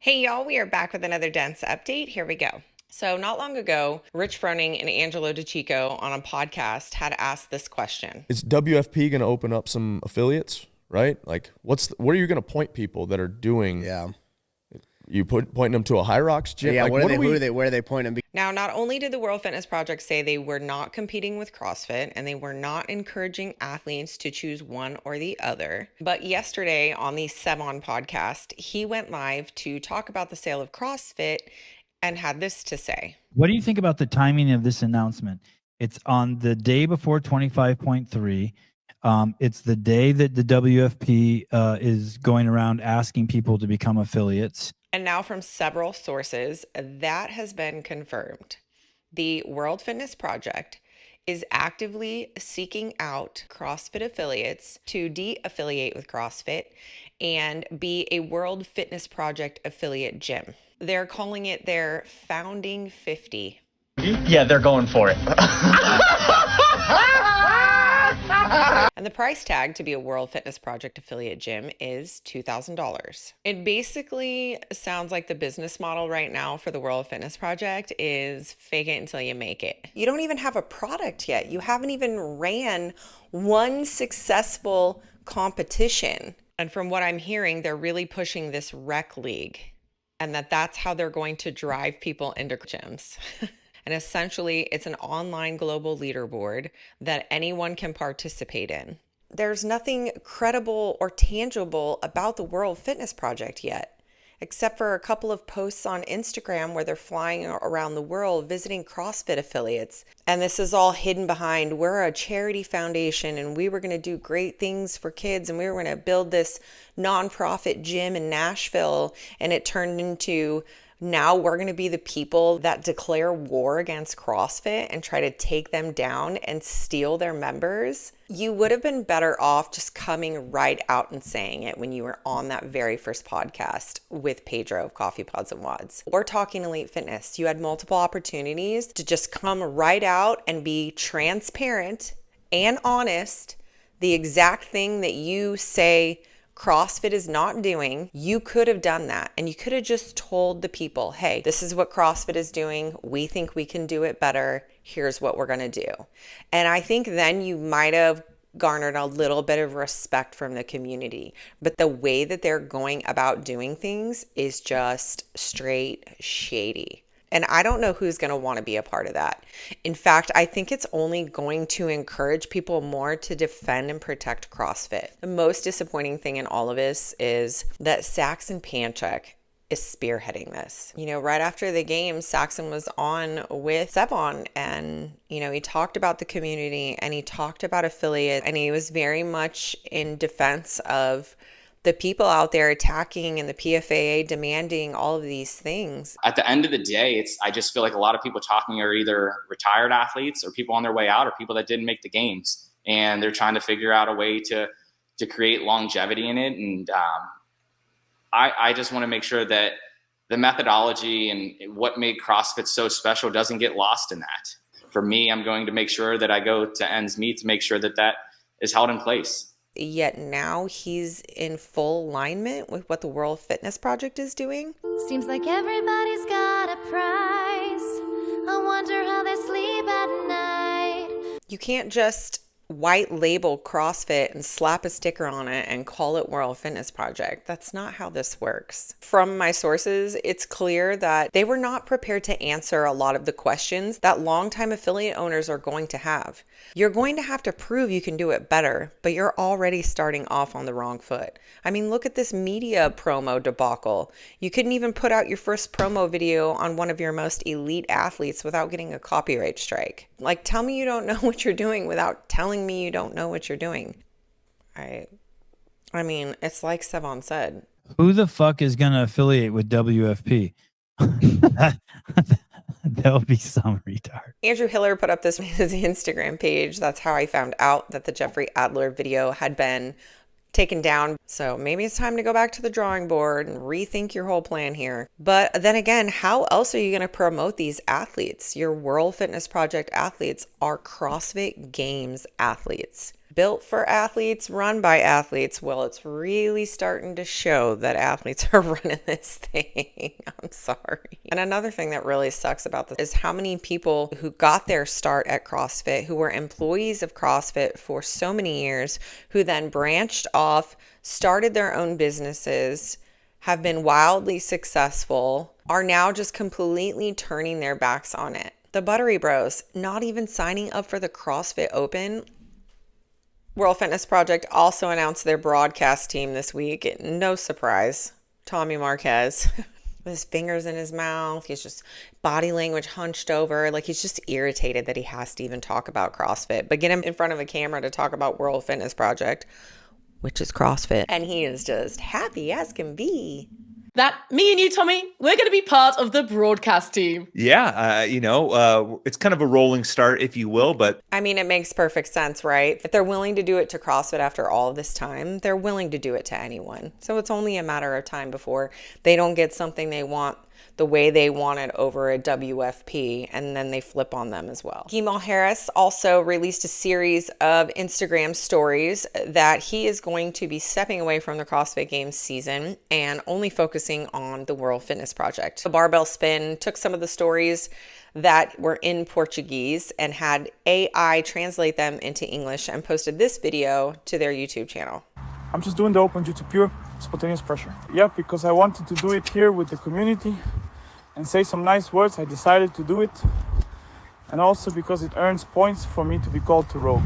Hey y'all, we are back with another dense update. Here we go. So not long ago, Rich Froning and Angelo DiCicco on a podcast had asked this question. Is WFP going to open up some affiliates, right? Like, where are you going to point people that are doing? Yeah. You pointing them to a High Rocks gym? Yeah. Like, Where are they pointing them? Now, not only did the World Fitness Project say they were not competing with CrossFit and they were not encouraging athletes to choose one or the other, but yesterday on the Sevan podcast, he went live to talk about the sale of CrossFit and had this to say. What do you think about the timing of this announcement? It's on the day before 25.3. It's the day that the WFP is going around asking people to become affiliates. And now from several sources, that has been confirmed. The World Fitness Project is actively seeking out CrossFit affiliates to de-affiliate with CrossFit and be a World Fitness Project affiliate gym. They're calling it their Founding 50. Yeah, they're going for it. And the price tag to be a World Fitness Project affiliate gym is $2,000. It basically sounds like the business model right now for the World Fitness Project is fake it until you make it. You don't even have a product yet. You haven't even ran one successful competition. And from what I'm hearing, they're really pushing this rec league and that's how they're going to drive people into gyms. And essentially, it's an online global leaderboard that anyone can participate in. There's nothing credible or tangible about the World Fitness Project yet, except for a couple of posts on Instagram where they're flying around the world visiting CrossFit affiliates. And this is all hidden behind, we're a charity foundation and we were going to do great things for kids and we were going to build this nonprofit gym in Nashville. And it turned into, now we're going to be the people that declare war against CrossFit and try to take them down and steal their members. You would have been better off just coming right out and saying it when you were on that very first podcast with Pedro of Coffee Pods and Wads or Talking Elite Fitness. You had multiple opportunities to just come right out and be transparent and honest. The exact thing that you say CrossFit is not doing, you could have done that. And you could have just told the people, hey, this is what CrossFit is doing. We think we can do it better. Here's what we're going to do. And I think then you might have garnered a little bit of respect from the community. But the way that they're going about doing things is just straight shady. And I don't know who's going to want to be a part of that. In fact, I think it's only going to encourage people more to defend and protect CrossFit. The most disappointing thing in all of this is that Saxon Panchak is spearheading this. You know, right after the game, Saxon was on with Sevan and, he talked about the community and he talked about affiliate and he was very much in defense of the people out there attacking and the PFAA demanding all of these things. At the end of the day, I just feel like a lot of people talking are either retired athletes or people on their way out or people that didn't make the games. And they're trying to figure out a way to create longevity in it. And I just want to make sure that the methodology and what made CrossFit so special doesn't get lost in that. For me, I'm going to make sure that I go to ends meet to make sure that is held in place. Yet now he's in full alignment with what the World Fitness Project is doing. Seems like everybody's got a price. I wonder how they sleep at night. You can't just white label CrossFit and slap a sticker on it and call it World Fitness Project. That's not how this works. From my sources, it's clear that they were not prepared to answer a lot of the questions that longtime affiliate owners are going to have. You're going to have to prove you can do it better, but you're already starting off on the wrong foot. I mean, look at this media promo debacle. You couldn't even put out your first promo video on one of your most elite athletes without getting a copyright strike. Like, tell me you don't know what you're doing without telling me you don't know what you're doing. I mean, it's like Sevan said. Who the fuck is going to affiliate with WFP? There'll be some retard. Andrew Hiller put up this on his Instagram page. That's how I found out that the Jeffrey Adler video had been taken down. So maybe it's time to go back to the drawing board and rethink your whole plan here. But then again, how else are you going to promote these athletes? Your World Fitness Project athletes are CrossFit Games athletes. built for athletes, run by athletes. Well, it's really starting to show that athletes are running this thing. I'm sorry. And another thing that really sucks about this is how many people who got their start at CrossFit, who were employees of CrossFit for so many years, who then branched off, started their own businesses, have been wildly successful, are now just completely turning their backs on it. The Buttery Bros not even signing up for the CrossFit Open. World Fitness Project also announced their broadcast team this week. No surprise. Tommy Marquez with his fingers in his mouth. He's just body language hunched over. Like, he's just irritated that he has to even talk about CrossFit. But get him in front of a camera to talk about World Fitness Project, which is CrossFit, and he is just happy as can be. That me and you, Tommy, we're going to be part of the broadcast team. Yeah, it's kind of a rolling start, if you will, but I mean, it makes perfect sense, right? If they're willing to do it to CrossFit after all of this time, they're willing to do it to anyone. So it's only a matter of time before they don't get something they want the way they want it over a WFP, and then they flip on them as well. Malheiros also released a series of Instagram stories that he is going to be stepping away from the CrossFit Games season and only focusing on the World Fitness Project. The Barbell Spin took some of the stories that were in Portuguese and had AI translate them into English and posted this video to their YouTube channel. I'm just doing the open due to pure spontaneous pressure. Yeah, because I wanted to do it here with the community and say some nice words, I decided to do it. And also because it earns points for me to be called to row.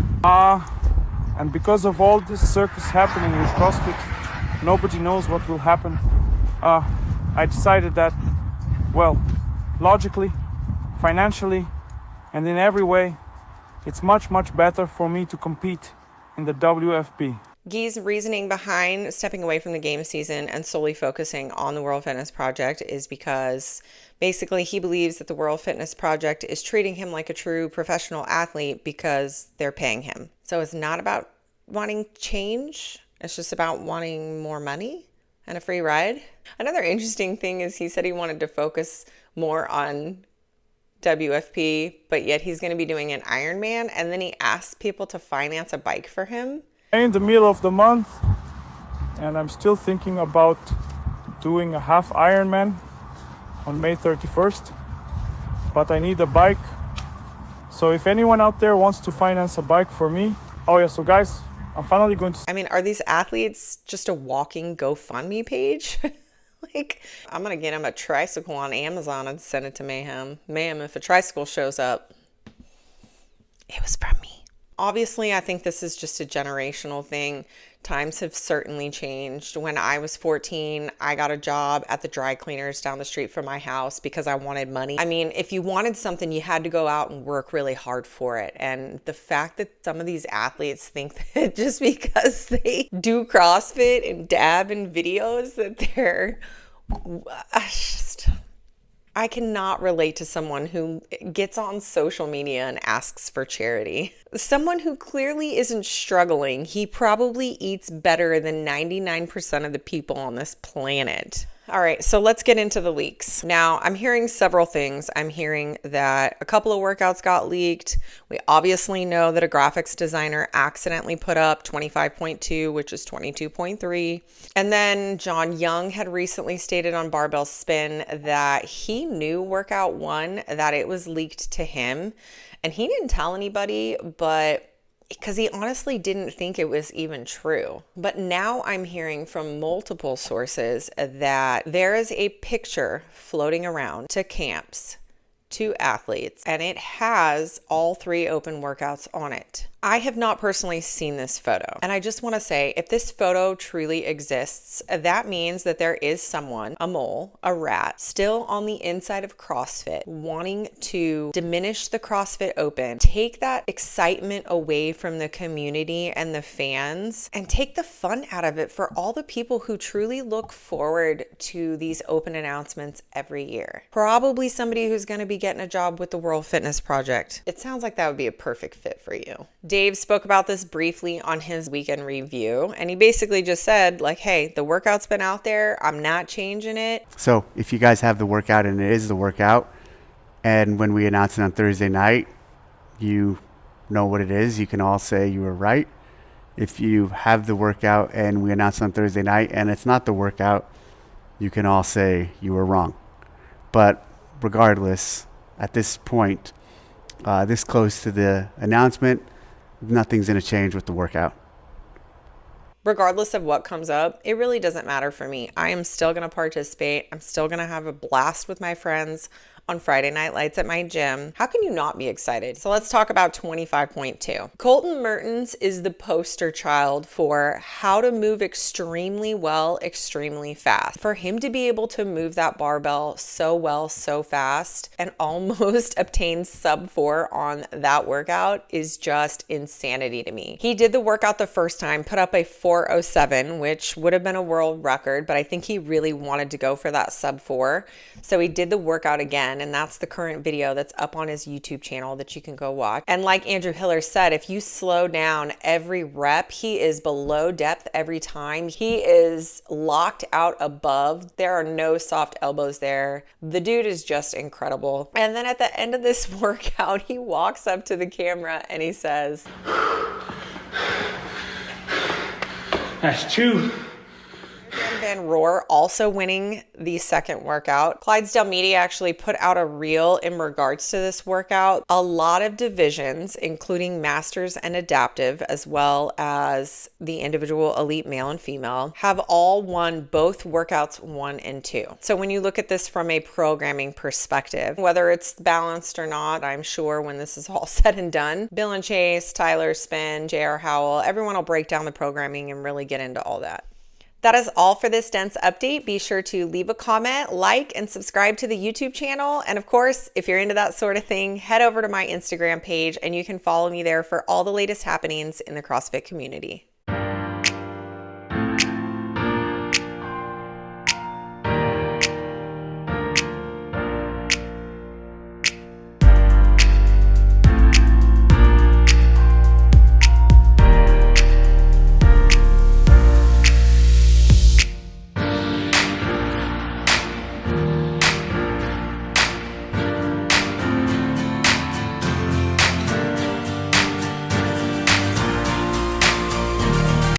And because of all this circus happening with CrossFit, nobody knows what will happen. I decided that, well, logically, financially, and in every way, it's much, much better for me to compete in the WFP. Guy's reasoning behind stepping away from the game season and solely focusing on the World Fitness Project is because basically he believes that the World Fitness Project is treating him like a true professional athlete because they're paying him. So it's not about wanting change. It's just about wanting more money and a free ride. Another interesting thing is he said he wanted to focus more on WFP, but yet he's going to be doing an Ironman. And then he asked people to finance a bike for him. In the middle of the month, and I'm still thinking about doing a half Ironman on May 31st, but I need a bike. So if anyone out there wants to finance a bike for me, so guys, I'm finally going to... I mean, are these athletes just a walking GoFundMe page? Like, I'm going to get him a tricycle on Amazon and send it to Mayhem. Mayhem, if a tricycle shows up, it was from me. Obviously, I think this is just a generational thing. Times have certainly changed. When I was 14, I got a job at the dry cleaners down the street from my house because I wanted money. I mean, if you wanted something, you had to go out and work really hard for it. And the fact that some of these athletes think that just because they do CrossFit and dab in videos that they're... I cannot relate to someone who gets on social media and asks for charity. Someone who clearly isn't struggling. He probably eats better than 99% of the people on this planet. All right, so let's get into the leaks. Now, I'm hearing several things. I'm hearing that a couple of workouts got leaked. We obviously know that a graphics designer accidentally put up 25.2, which is 22.3. And then John Young had recently stated on Barbell Spin that he knew workout 1, that it was leaked to him. And he didn't tell anybody, but because he honestly didn't think it was even true. But now I'm hearing from multiple sources that there is a picture floating around to camps, to athletes, and it has all 3 open workouts on it. I have not personally seen this photo. And I just want to say, if this photo truly exists, that means that there is someone, a mole, a rat, still on the inside of CrossFit, wanting to diminish the CrossFit Open, take that excitement away from the community and the fans, and take the fun out of it for all the people who truly look forward to these open announcements every year. Probably somebody who's going to be getting a job with the World Fitness Project. It sounds like that would be a perfect fit for you. Dave spoke about this briefly on his weekend review, and he basically just said, like, hey, the workout's been out there. I'm not changing it. So if you guys have the workout and it is the workout, and when we announce it on Thursday night, you know what it is, you can all say you were right. If you have the workout and we announce on Thursday night and it's not the workout, you can all say you were wrong. But regardless, at this point, this close to the announcement, nothing's going to change with the workout. Regardless of what comes up, it really doesn't matter for me. I am still going to participate. I'm still going to have a blast with my friends on Friday Night Lights at my gym. How can you not be excited? So let's talk about 25.2. Colton Mertens is the poster child for how to move extremely well, extremely fast. For him to be able to move that barbell so well, so fast, and almost obtain sub 4 on that workout is just insanity to me. He did the workout the first time, put up a 4:07, which would have been a world record, but I think he really wanted to go for that sub 4. So he did the workout again, and that's the current video that's up on his YouTube channel that you can go watch. And like Andrew Hiller said, if you slow down every rep, he is below depth every time. He is locked out above. There are no soft elbows there. The dude is just incredible. And then at the end of this workout, he walks up to the camera and he says, That's 2. Van Roar also winning the second workout. Clydesdale Media actually put out a reel in regards to this workout. A lot of divisions, including Masters and Adaptive, as well as the individual elite male and female, have all won both workouts 1 and 2. So when you look at this from a programming perspective, whether it's balanced or not, I'm sure when this is all said and done, Bill and Chase, Tyler Spin, J.R. Howell, everyone will break down the programming and really get into all that. That is all for this dense update. Be sure to leave a comment, like, and subscribe to the YouTube channel. And of course, if you're into that sort of thing, head over to my Instagram page and you can follow me there for all the latest happenings in the CrossFit community.